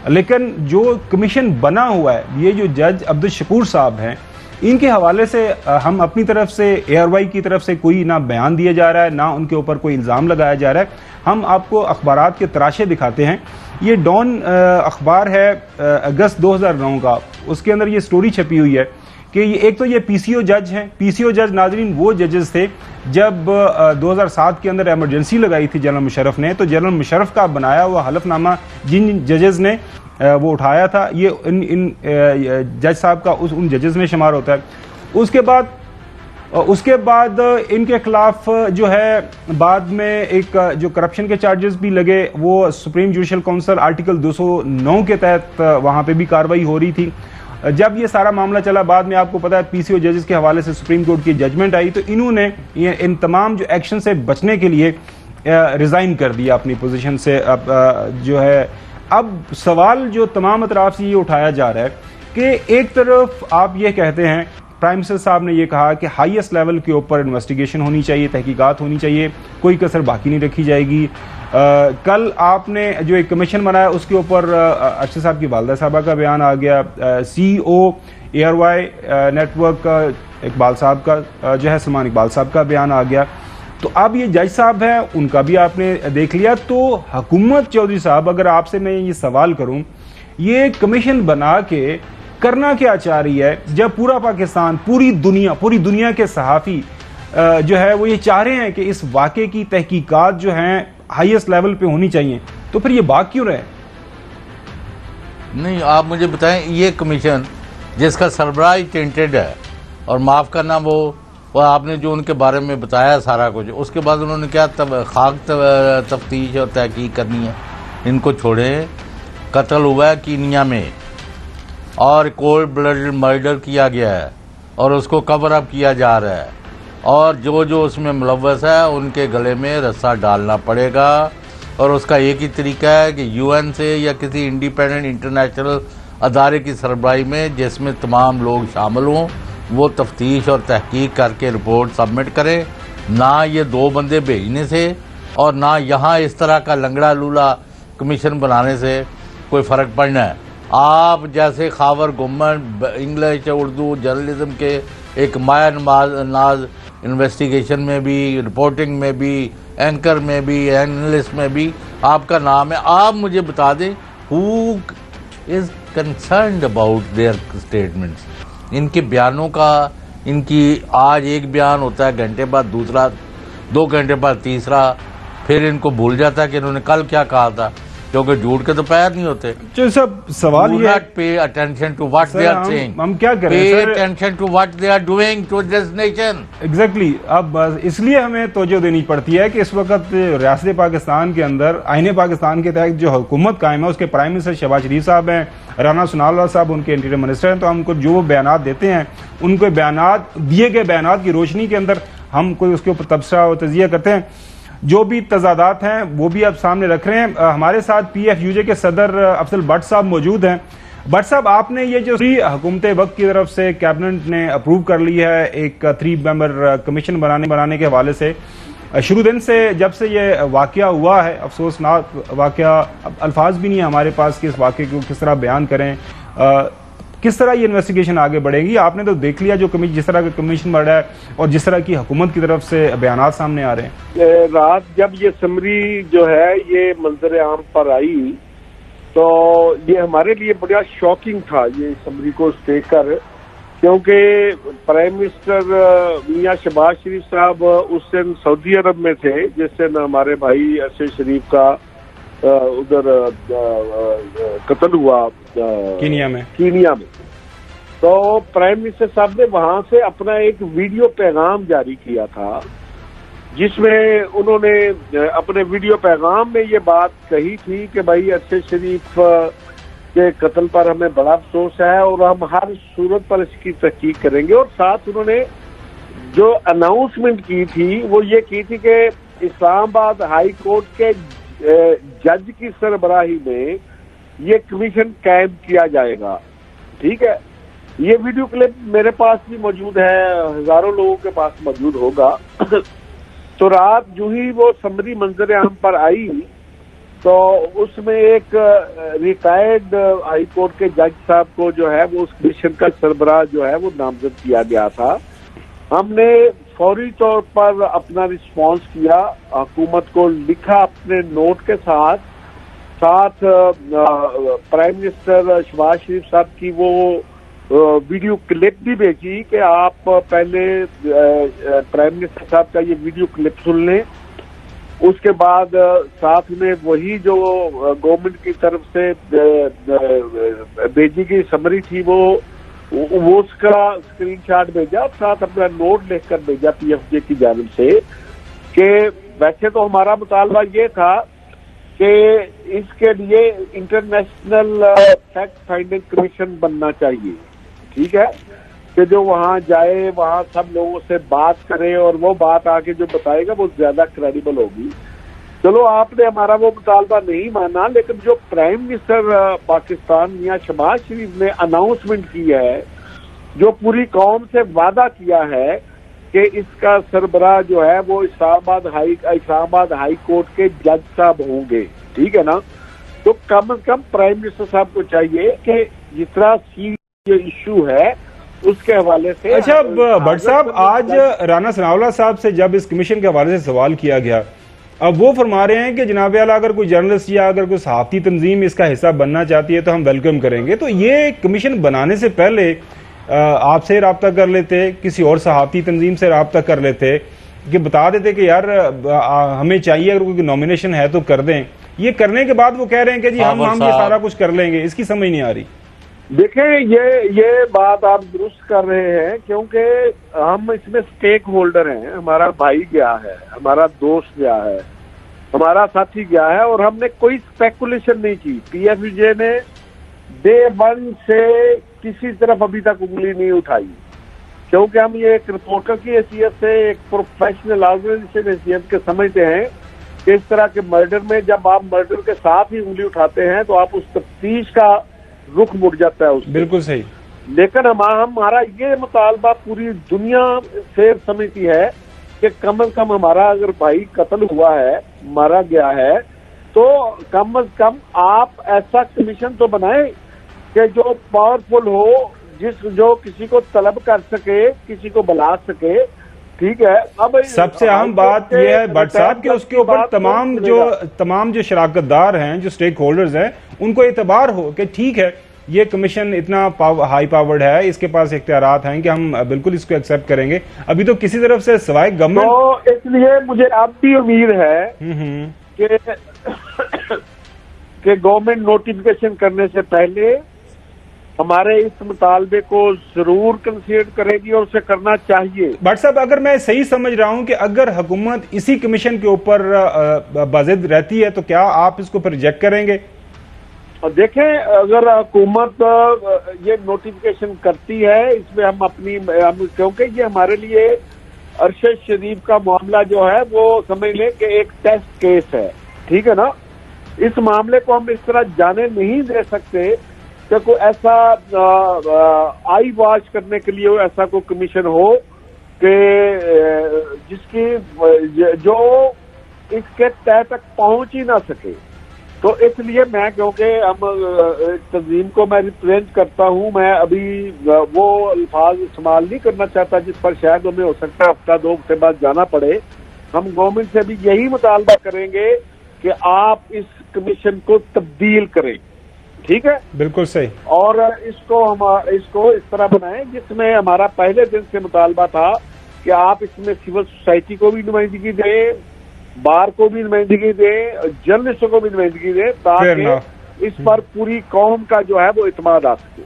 लेकिन जो कमीशन बना हुआ है, ये जो जज अब्दुल शकूर साहब हैं, इनके हवाले से हम अपनी तरफ से ARY की तरफ से कोई ना बयान दिया जा रहा है, ना उनके ऊपर कोई इल्ज़ाम लगाया जा रहा है। हम आपको अखबारात के तराशे दिखाते हैं। ये डॉन अखबार है अगस्त 2009 का, उसके अंदर ये स्टोरी छपी हुई है कि एक तो ये PCO जज हैं। PCO जज नाजरीन वो जजेस थे जब 2007 के अंदर इमरजेंसी लगाई थी जनरल मुशर्रफ ने, तो जनरल मुशर्रफ का बनाया हुआ हलफनामा जिन जजेस ने वो उठाया था, ये इन जज साहब का उन जजेस में शुमार होता है। उसके बाद इनके खिलाफ जो है बाद में एक जो करप्शन के चार्जेस भी लगे, वो सुप्रीम जुडिशल काउंसिल आर्टिकल 209 के तहत वहां पे भी कार्रवाई हो रही थी। जब ये सारा मामला चला, बाद में आपको पता है PCO जजेस के हवाले से सुप्रीम कोर्ट की जजमेंट आई, तो इन्होंने इन तमाम जो एक्शन से बचने के लिए रिजाइन कर दिया अपनी पोजीशन से। जो है अब सवाल जो तमाम अतराफ से ये उठाया जा रहा है कि एक तरफ आप ये कहते हैं, प्राइम मिनिस्टर साहब ने ये कहा कि हाईएस्ट लेवल के ऊपर इन्वेस्टिगेशन होनी चाहिए, तहकीकात होनी चाहिए, कोई कसर बाकी नहीं रखी जाएगी। कल आपने जो एक कमीशन बनाया उसके ऊपर अरशद साहब की वालदा साहबा का बयान आ गया, CEO ARY नेटवर्क इकबाल साहब का जो है सलमान इकबाल साहब का बयान आ गया। तो अब ये जज साहब हैं, उनका भी आपने देख लिया। तो हुकूमत चौधरी साहब, अगर आपसे मैं ये सवाल करूं, ये कमीशन बना के करना क्या चाह रही है, जब पूरा पाकिस्तान, पूरी दुनिया के सहाफ़ी जो है वो ये चाह रहे हैं कि इस वाक़े की तहकीकात जो हैं हाईएस्ट लेवल पे होनी चाहिए, तो फिर ये बात क्यों रहे? नहीं, आप मुझे बताएं, ये कमीशन जिसका सरबराह टेंटेड है, और माफ़ करना वो आपने जो उनके बारे में बताया सारा कुछ, उसके बाद उन्होंने क्या खाक तफ्तीश और तहकीक करनी है? इनको छोड़ें। कत्ल हुआ है कीनिया में और कोल्ड ब्लडेड मर्डर किया गया है और उसको कवर अप किया जा रहा है, और जो उसमें मुलव्वस है उनके गले में रस्सा डालना पड़ेगा। और उसका एक ही तरीका है कि UN से या किसी इंडिपेंडेंट इंटरनेशनल अदारे की सरबराही में जिसमें तमाम लोग शामिल हों, वो तफ्तीश और तहकीक करके रिपोर्ट सबमिट करें। ना ये 2 बंदे भेजने से और ना यहाँ इस तरह का लंगड़ा लूला कमीशन बनाने से कोई फ़र्क पड़ना है। आप जैसे खावर गुम्मन इंग्लिश उर्दू जर्नलिज्म के एक माया नाज इन्वेस्टिगेशन में भी, रिपोर्टिंग में भी, एंकर में भी, एनालिस्ट में भी आपका नाम है। आप मुझे बता दें who is concerned about their statements, इनके बयानों का। इनकी आज एक बयान होता है, घंटे बाद दूसरा, 2 घंटे बाद तीसरा, फिर इनको भूल जाता है कि इन्होंने कल क्या कहा था, क्योंकि झूठ के तो पैर नहीं होते। जो सब सवाल ये pay attention to what they are saying, हम क्या करें? Pay attention to what they are doing to this nation. Exactly. अब इसलिए हमें तवज्जो देनी पड़ती है कि इस वक्त रियासत पाकिस्तान के अंदर आईने पाकिस्तान के तहत जो हुकूमत कायम है, उसके प्राइम मिनिस्टर शहबाज शरीफ साहब हैं, राना सनाउल्लाह साहब उनके इंटीरियर मिनिस्टर हैं। तो हमको जो बयान देते हैं, उनको बयान दिए गए बयान की रोशनी के अंदर हम कोई उसके ऊपर तबसरा और तजिया करते हैं। जो भी तजादात हैं वो भी आप सामने रख रहे हैं। हमारे साथ PFUJ के सदर अफजल भट्ट साहब मौजूद हैं। भट्ट साहब, आपने ये जो हुकूमत वक्त की तरफ से कैबिनेट ने अप्रूव कर ली है एक 3 मेंबर कमीशन बनाने के हवाले से, शुरू दिन से जब से ये वाकया हुआ है, अफसोसनाक वाकया, अल्फाज भी नहीं है हमारे पास कि इस वाकये को किस तरह बयान करें, किस तरह ये इन्वेस्टिगेशन आगे बढ़ेगी? आपने तो देख लिया जो जिस तरह का कमीशन बढ़ा है और जिस तरह की हुकूमत की तरफ से बयान सामने आ रहे हैं। रात जब ये समरी जो है ये मंजर आम पर आई, तो ये हमारे लिए बड़ा शॉकिंग था ये समरी को देखकर, क्योंकि प्राइम मिनिस्टर मियां शहबाज शरीफ साहब उस दिन सऊदी अरब में थे, जिस दिन हमारे भाई अरशद शरीफ का उधर कत्ल हुआ कीनिया में। तो प्राइम मिनिस्टर साहब ने वहां से अपना एक वीडियो पैगाम जारी किया था, जिसमें उन्होंने अपने वीडियो पैगाम में ये बात कही थी कि भाई अरशद शरीफ के कत्ल पर हमें बड़ा अफसोस है और हम हर सूरत पर इसकी तहकीक करेंगे। और साथ उन्होंने जो अनाउंसमेंट की थी वो ये की थी कि इस्लामाबाद हाई कोर्ट के जज की सरबराही में ये कमीशन कायम किया जाएगा। ठीक है, ये वीडियो क्लिप मेरे पास भी मौजूद है, हजारों लोगों के पास मौजूद होगा। तो रात जो ही वो समरी मंजर आम पर आई तो उसमें एक रिटायर्ड हाई कोर्ट के जज साहब को जो है वो उस कमीशन का सरबराह जो है वो नामजद किया गया था। हमने फौरी तौर पर अपना रिस्पांस किया, हुकूमत को लिखा अपने नोट के साथ प्राइम मिनिस्टर शहबाज शरीफ साहब की वो वीडियो क्लिप भी भेजी कि आप पहले प्राइम मिनिस्टर साहब का ये वीडियो क्लिप सुन लें। उसके बाद साथ में वही जो गवर्नमेंट की तरफ से भेजी गई समरी थी वो उसका स्क्रीनशॉट भेजा, साथ अपना नोट लिखकर भेजा पीएफजे की जानिब से कि वैसे तो हमारा मुतालबा ये था कि इसके लिए इंटरनेशनल फैक्ट फाइंडिंग कमीशन बनना चाहिए, ठीक है, कि जो वहां जाए, वहां सब लोगों से बात करे और वो बात आके जो बताएगा वो ज्यादा क्रेडिबल होगी। चलो आपने हमारा वो मुतालबा नहीं माना, लेकिन जो प्राइम मिनिस्टर पाकिस्तान मियां शहबाज शरीफ ने अनाउंसमेंट की है, जो पूरी कौम से वादा किया है कि इसका सरबराह जो है वो इस्लामाबाद हाई कोर्ट के जज साहब होंगे, ठीक है ना, तो कम से कम प्राइम मिनिस्टर साहब को चाहिए कि जितना सीरियस इशू है उसके हवाले से। अच्छा भट्ट साहब, आज राना सनाउल्लाह साहब से जब इस कमीशन के हवाले से सवाल किया गया, अब वो फरमा रहे हैं कि जनाब आला अगर कोई जर्नलिस्ट या अगर कोई सहाफ़ती तंजीम इसका हिस्सा बनना चाहती है तो हम वेलकम करेंगे। तो ये कमीशन बनाने से पहले आपसे रब्ता कर लेते, किसी और सहाफ़ती तंजीम से रब्ता कर लेते कि बता देते कि यार हमें चाहिए, अगर कोई नॉमिनेशन है तो कर दें। ये करने के बाद वो कह रहे हैं कि जी हम ये सारा कुछ कर लेंगे, इसकी समझ नहीं आ रही। देखें, ये बात आप दुरुस्त कर रहे हैं, क्योंकि हम इसमें स्टेक होल्डर हैं। हमारा भाई गया है, हमारा दोस्त गया है, हमारा साथी गया है और हमने कोई स्पेकुलेशन नहीं की। पीएफजे ने डे 1 से किसी तरफ अभी तक उंगली नहीं उठाई, क्योंकि हम ये एक रिपोर्टर की हैसियत से, एक प्रोफेशनल ऑर्गेनाइजेशन हैसियत के समझते हैं कि इस तरह के मर्डर में जब आप मर्डर के साथ ही उंगली उठाते हैं तो आप उस तफ्तीश का रुख मुड़ जाता है उससे। बिल्कुल सही। लेकिन हमारा ये मुतालबा पूरी दुनिया से समझती है कि कम से कम हमारा अगर भाई कत्ल हुआ है, मारा गया है, तो कम से कम आप ऐसा कमीशन तो बनाए कि जो पावरफुल हो, जो किसी को तलब कर सके, किसी को बुला सके, ठीक है। अब सबसे अहम बात यह है भट्ट साहब कि उसके ऊपर तमाम जो शराकतदार हैं, जो स्टेक होल्डर्स हैं, उनको एतबार हो कि ठीक है ये कमीशन इतना हाई पावर्ड है, इसके पास इख्तियारात हैं कि हम बिल्कुल इसको एक्सेप्ट करेंगे। अभी तो किसी तरफ से सिवाय गवर्नमेंट, तो इसलिए मुझे अब भी उम्मीद है कि गवर्नमेंट नोटिफिकेशन करने से पहले हमारे इस मुतालबे को जरूर कंसीडर करेगी और उसे करना चाहिए। भट्ट साहब, अगर मैं सही समझ रहा हूं कि अगर हुकूमत इसी कमीशन के ऊपर बाजिद रहती है तो क्या आप इसको फिर रिजेक्ट करेंगे? और देखें, अगर हुकूमत ये नोटिफिकेशन करती है, इसमें हम क्योंकि ये हमारे लिए अरशद शरीफ का मामला जो है वो समझ लें कि एक टेस्ट केस है, ठीक है ना। इस मामले को हम इस तरह जाने नहीं दे सकते कि कोई ऐसा आई वॉश करने के लिए ऐसा कोई कमीशन हो कि जिसकी जो इसके तह तक पहुंच ही ना सके। तो इसलिए मैं, क्योंकि हम तंजीम को मैं रिप्रेजेंट करता हूं, मैं अभी वो अल्फाज इस्तेमाल नहीं करना चाहता जिस पर शायद हमें हो सकता है हफ्ता 2 हफ्ते बाद जाना पड़े। हम गवर्नमेंट से भी यही मुतालबा करेंगे कि आप इस कमीशन को तब्दील करें, ठीक है, बिल्कुल सही, और इसको इस तरह बनाएं जिसमें हमारा पहले दिन से मुतालबा था कि आप इसमें सिविल सोसाइटी को भी नुमाइंदगी दें, बार को भी नुमाइंदगी दें, जर्नलिस्टों को भी नुमाइंदगी दें, ताकि इस पर पूरी कौम का जो है वो इत्मीनान आ सके।